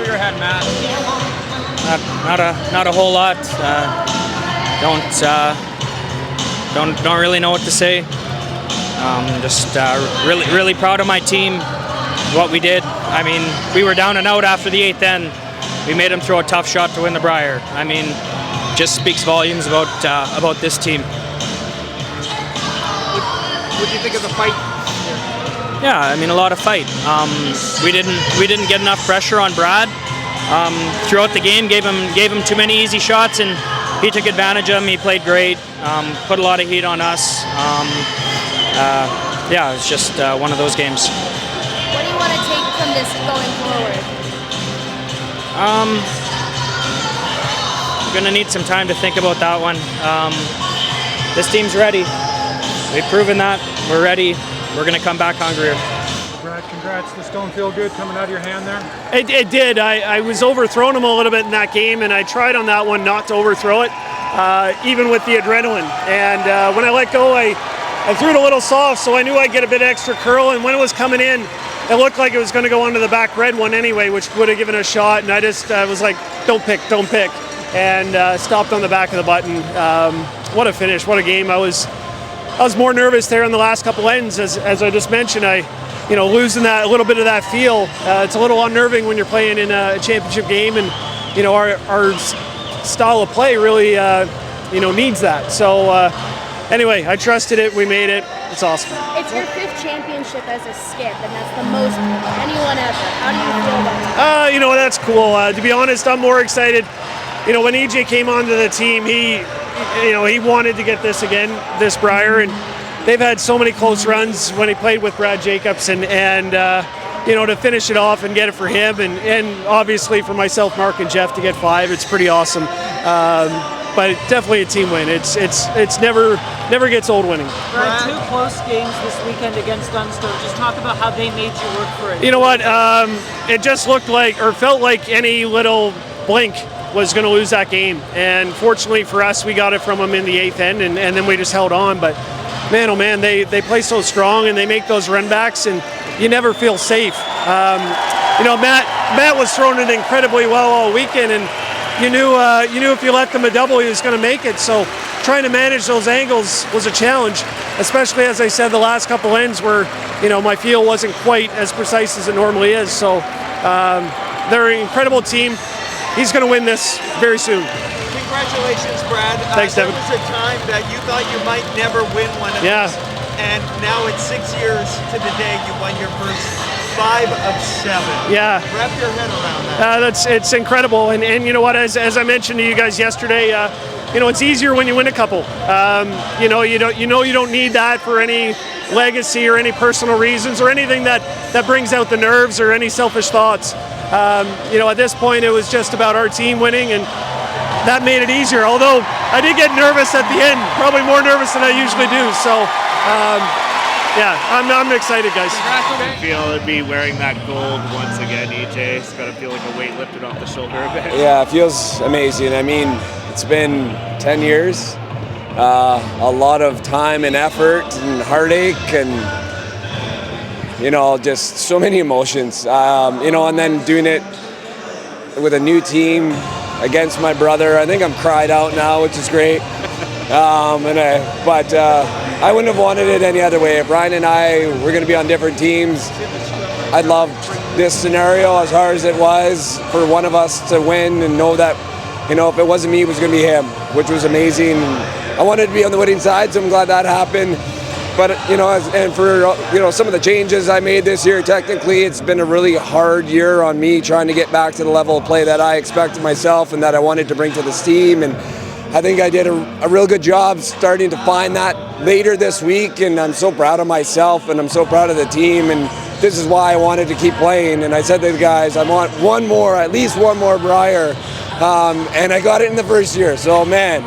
your head, Matt? Not a whole lot. Don't really know what to say. Just really proud of my team, what we did. I mean, we were down and out after the 8th end. We made them throw a tough shot to win the Brier. I mean, just speaks volumes about this team. What do you think of the fight? Yeah, I mean, a lot of fight. We didn't get enough pressure on Brad throughout the game. Gave him too many easy shots, and he took advantage of them. He played great. Put a lot of heat on us. Yeah, it's just one of those games. What do you want to take from this going forward? I'm gonna need some time to think about that one. This team's ready. We've proven that. We're ready. We're gonna come back hungrier. Brad, congrats. The stone feel good coming out of your hand there? It did. I was overthrowing him a little bit in that game, and I tried on that one not to overthrow it, even with the adrenaline. And when I let go, I threw it a little soft, so I knew I'd get a bit extra curl. And when it was coming in, it looked like it was going to go onto the back red one anyway, which would have given a shot. And I just was like, don't pick, and stopped on the back of the button. What a finish! What a game! I was more nervous there in the last couple ends, as I just mentioned. Losing that a little bit of that feel. It's a little unnerving when you're playing in a championship game, and our style of play really needs that. So anyway, I trusted it. We made it. It's awesome. It's your 5th championship as a skip, and that's the most anyone ever. How do you feel about that? That's cool. To be honest, I'm more excited. When EJ came onto the team, he wanted to get this again, this Brier, and they've had so many close runs when he played with Brad Jacobs, and to finish it off and get it for him, and obviously for myself, Mark, and Geoff to get 5, it's pretty awesome. But definitely a team win. It's never gets old winning. Brad, 2 close games this weekend against Dunstone. Just talk about how they made you work for it. You know what? It just looked like, or felt like, any little blink was going to lose that game. And fortunately for us, we got it from them in the 8th end, and then we just held on. But man, oh man, they play so strong, and they make those run backs, and you never feel safe. Matt was throwing it incredibly well all weekend, and you knew if you let them a double, he was going to make it. So trying to manage those angles was a challenge, especially, as I said, the last couple ends where my feel wasn't quite as precise as it normally is. So they're an incredible team. He's going to win this very soon. Congratulations, Brad. Thanks, Devin. There was a time that you thought you might never win one of these, and now it's 6 years to the day you won your first 5 of 7. Yeah. Wrap your head around that. It's incredible, and you know what? As I mentioned to you guys yesterday, it's easier when you win a couple. You don't need that for any legacy or any personal reasons or anything that brings out the nerves or any selfish thoughts. At this point, it was just about our team winning, and that made it easier. Although I did get nervous at the end, probably more nervous than I usually do. So, I'm excited, guys. I feel to be wearing that gold once again, EJ. It's got to feel like a weight lifted off the shoulder a bit. Yeah, it feels amazing. I mean, it's been 10 years, a lot of time and effort and heartache, and just so many emotions. And then doing it with a new team against my brother. I think I'm cried out now, which is great. But I wouldn't have wanted it any other way. If Ryan and I were going to be on different teams, I'd love this scenario as hard as it was for one of us to win and know that, if it wasn't me, it was going to be him, which was amazing. I wanted to be on the winning side, so I'm glad that happened. But, and for, some of the changes I made this year, technically, it's been a really hard year on me trying to get back to the level of play that I expected myself and that I wanted to bring to this team. And I think I did a real good job starting to find that later this week. And I'm so proud of myself, and I'm so proud of the team. And this is why I wanted to keep playing. And I said to the guys, I want at least one more Brier. And I got it in the first year. So, man,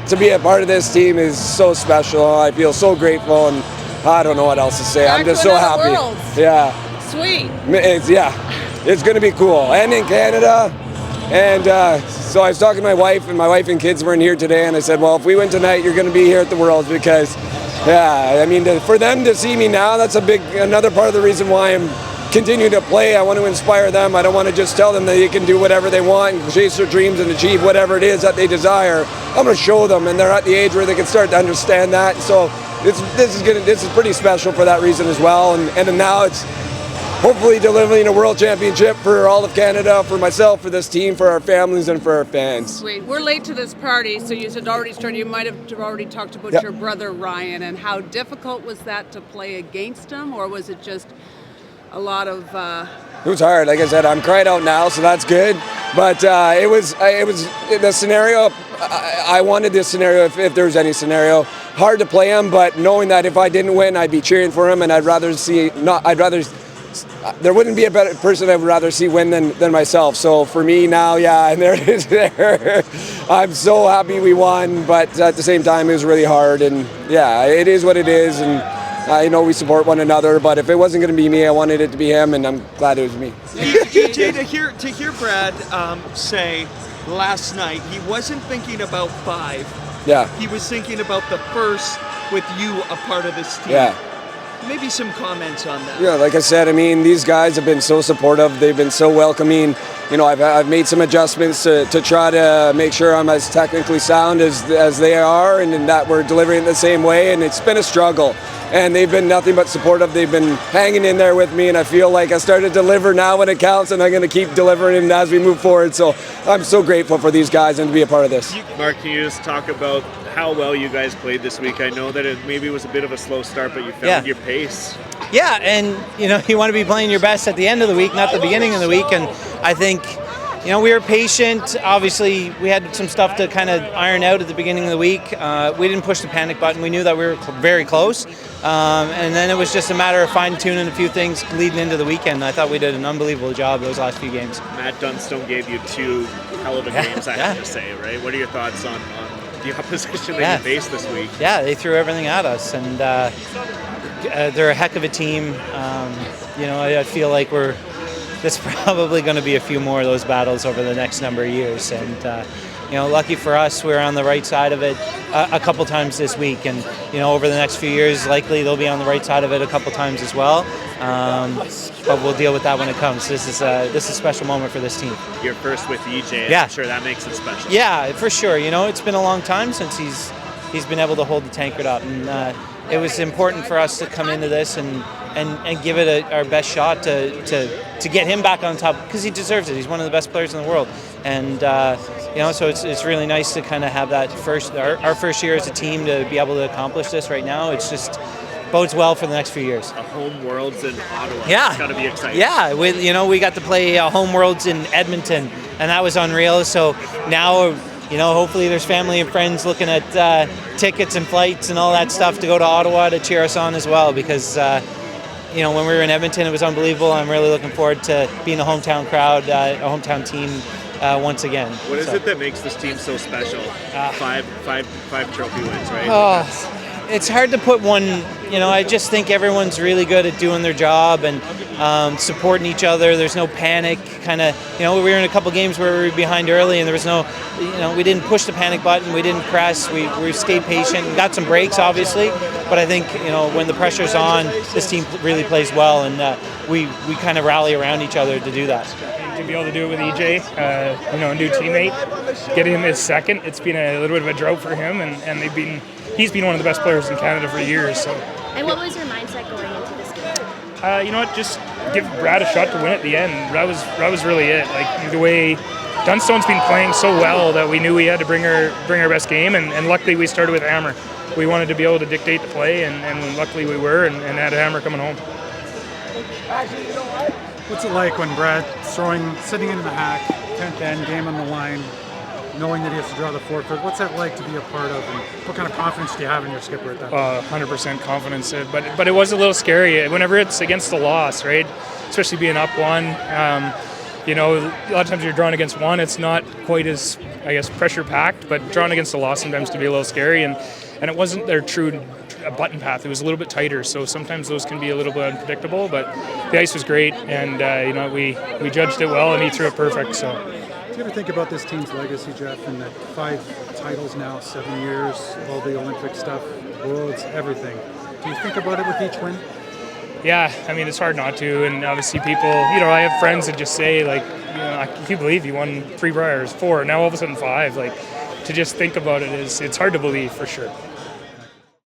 to be a part of this team is so special. I feel so grateful, and I don't know what else to say. I'm just so happy. Yeah. Sweet. It's going to be cool. And in Canada. And so I was talking to my wife, and my wife and kids were in here today, and I said, well, if we win tonight, you're going to be here at the Worlds, because, for them to see me now, that's another part of the reason why I'm continue to play. I want to inspire them. I don't want to just tell them that they can do whatever they want and chase their dreams and achieve whatever it is that they desire. I'm going to show them, and they're at the age where they can start to understand that. So this is pretty special for that reason as well. And now it's hopefully delivering a world championship for all of Canada, for myself, for this team, for our families, and for our fans. Sweet. We're late to this party, so you had already started. You might have already talked about your brother Ryan, and how difficult was that to play against him, or was it just a lot of? It was hard. Like I said, I'm cried out now, so that's good. But it was the scenario. I wanted this scenario, if there was any scenario. Hard to play him, but knowing that if I didn't win, I'd be cheering for him, and there wouldn't be a better person I would rather see win than myself. So for me now, and there it is there. I'm so happy we won, but at the same time, it was really hard. And it is what it is. And I know we support one another, but if it wasn't going to be me, I wanted it to be him, and I'm glad it was me. EJ, to hear Brad say last night he wasn't thinking about 5. Yeah. He was thinking about the first with you a part of this team. Yeah. Maybe some comments on that. Yeah, like I said, I mean, these guys have been so supportive. They've been so welcoming. You know, I've made some adjustments to try to make sure I'm as technically sound as they are, and that we're delivering it the same way. And it's been a struggle. And they've been nothing but supportive. They've been hanging in there with me, and I feel like I started to deliver now when it counts, and I'm going to keep delivering as we move forward. So I'm so grateful for these guys and to be a part of this. Mark, can you just talk about how well you guys played this week? I know that it maybe was a bit of a slow start, but you found your pace. Yeah, and you want to be playing your best at the end of the week, not the beginning of the week. And I think we were patient. Obviously, we had some stuff to kind of iron out at the beginning of the week. We didn't push the panic button. We knew that we were very close. And then it was just a matter of fine-tuning a few things leading into the weekend. I thought we did an unbelievable job those last few games. Matt Dunstone gave you 2 hell of a games, I have to say, right? What are your thoughts on the opposition that you faced this week? Yeah, they threw everything at us, and they're a heck of a team. I feel like there's probably going to be a few more of those battles over the next number of years, and lucky for us, we're on the right side of it a couple times this week, and over the next few years, likely they'll be on the right side of it a couple times as well. But we'll deal with that when it comes. This is a special moment for this team. You're first with EJ. I'm sure that makes it special. Yeah, for sure. It's been a long time since he's been able to hold the tankard up, and it was important for us to come into this and give it our best shot to get him back on top, because he deserves it. He's one of the best players in the world, and so it's really nice to kind of have that our first year as a team to be able to accomplish this right now. It's just bodes well for the next few years. A home Worlds in Ottawa. Yeah, it's got to be exciting. Yeah, we got to play home Worlds in Edmonton, and that was unreal. So now, hopefully there's family and friends looking at tickets and flights and all that stuff to go to Ottawa to cheer us on as well, because when we were in Edmonton, it was unbelievable. I'm really looking forward to being a hometown crowd, a hometown team once again. What is it that makes this team so special? Five trophy wins, right? Oh, it's hard to put one. I just think everyone's really good at doing their job and supporting each other. There's no panic. We were in a couple games where we were behind early, and there was no, we didn't push the panic button. We didn't press. We stayed patient. We got some breaks, obviously, but I think when the pressure's on, this team really plays well, and we kind of rally around each other to do that. To be able to do it with EJ, a new teammate, getting him his second. It's been a little bit of a drought for him, and he's been one of the best players in Canada for years. So. And what was your mindset going into this game? Just give Brad a shot to win at the end. That was really it. Like the way Dunstone's been playing so well that we knew we had to bring our best game, and luckily we started with Hammer. We wanted to be able to dictate the play, and luckily we were, and had a Hammer coming home. What's it like when Brad's sitting in the hack, 10th end, game on the line, knowing that he has to draw the forfeit? What's that like to be a part of, and what kind of confidence do you have in your skipper at that point? 100% confidence, but it was a little scary whenever it's against the loss, right? Especially being up one. A lot of times you're drawing against one, it's not quite as, pressure packed, but drawing against the loss sometimes can be a little scary, and it wasn't their true button path. It was a little bit tighter, so sometimes those can be a little bit unpredictable, but the ice was great, and we judged it well, and he threw it perfect. So. Do you ever think about this team's legacy, Geoff, and that 5 titles now, 7 years, all the Olympic stuff, Worlds, everything? Do you think about it with each win? Yeah, I mean, it's hard not to, and obviously people, I have friends that just say, like, I can't believe you won 3 Briers, 4, now all of a sudden 5, like, to just think about it it's hard to believe for sure.